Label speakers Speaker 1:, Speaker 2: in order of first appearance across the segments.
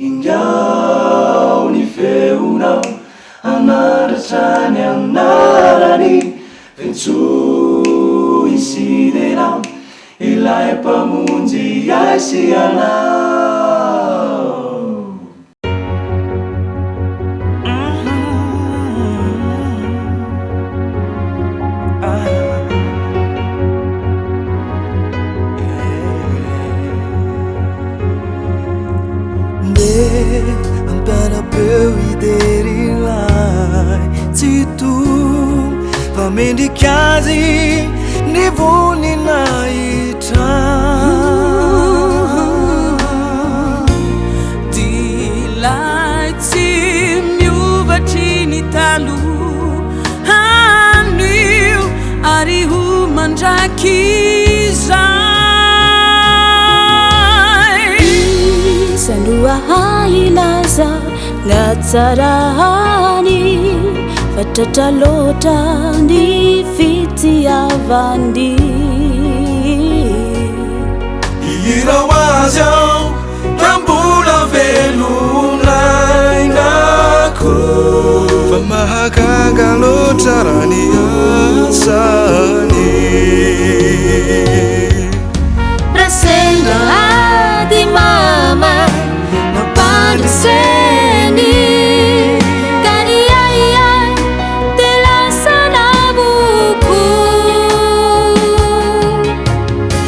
Speaker 1: Ingao ni feonao anaratrany anarany Fentso isiderao ilay mpamonjy asianao.
Speaker 2: Amparapeu iderilai Citu Pamendikazi Nivuni naitra
Speaker 3: Dilai Miuvatini talu Haniu Arihu manjakizai
Speaker 4: Sandua hailaza Ngatsarani Fatatalota ni fiti avandi
Speaker 2: Irawazau Rambula veluna ingaku Famahakagalotarani asani
Speaker 4: Rasela di mama Napaliseni Kaniaya Dela sanabuku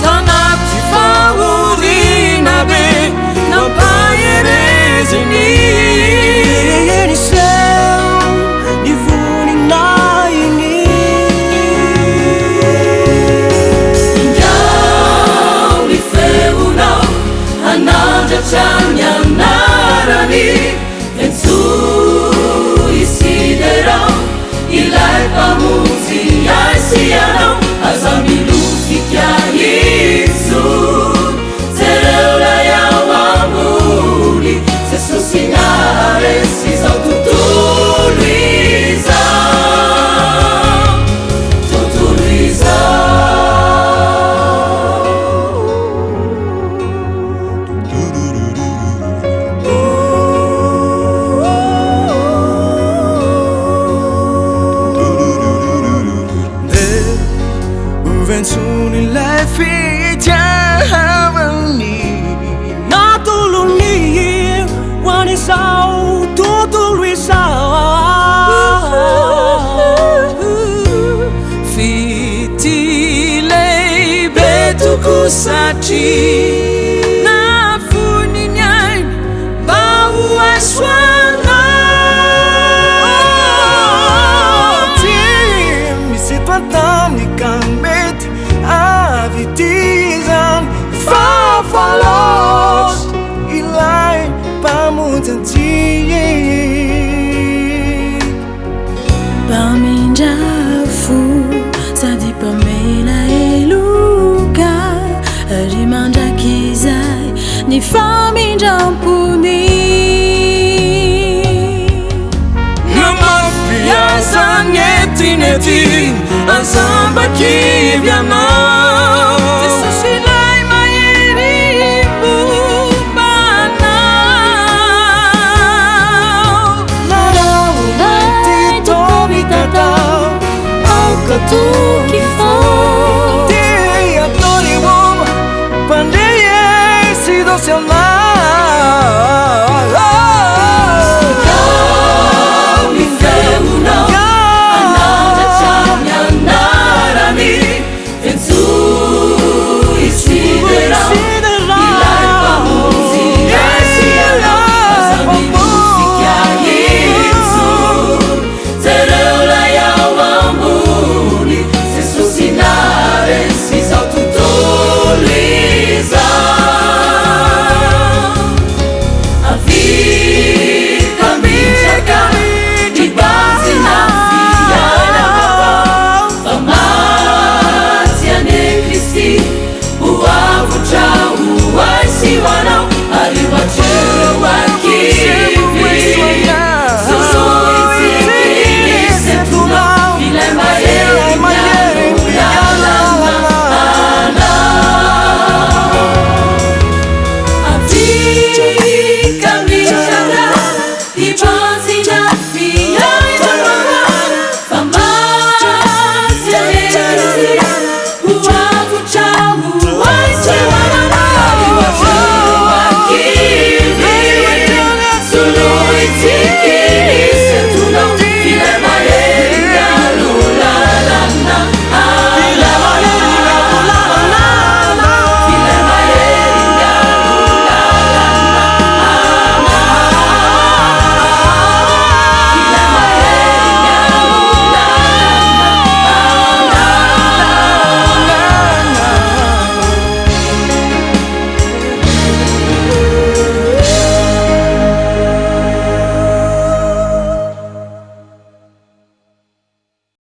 Speaker 3: Tanati faurina be Napayerezini
Speaker 2: Yeni seu Nivuni naini
Speaker 3: Ingao ni feonao anaratrany anarany Fentso isiderao ilay mpamonjy asianao aza milofika iso zereo lay ao ambony Jesosy naresy izao tontolo izao tontolo
Speaker 2: Uvensuni lai fitiavani
Speaker 3: Natuluni wanisau tutuluisau Fitilei betukusati Nafuninyan bau aswana
Speaker 2: Tim situatan ni kambet avitizan fafalos ilai pamutanti
Speaker 4: Paminjafu Sadi pamela eluka Rimandakizai Ni faminjampuni
Speaker 3: Namafiasa neti Ansamba kivyana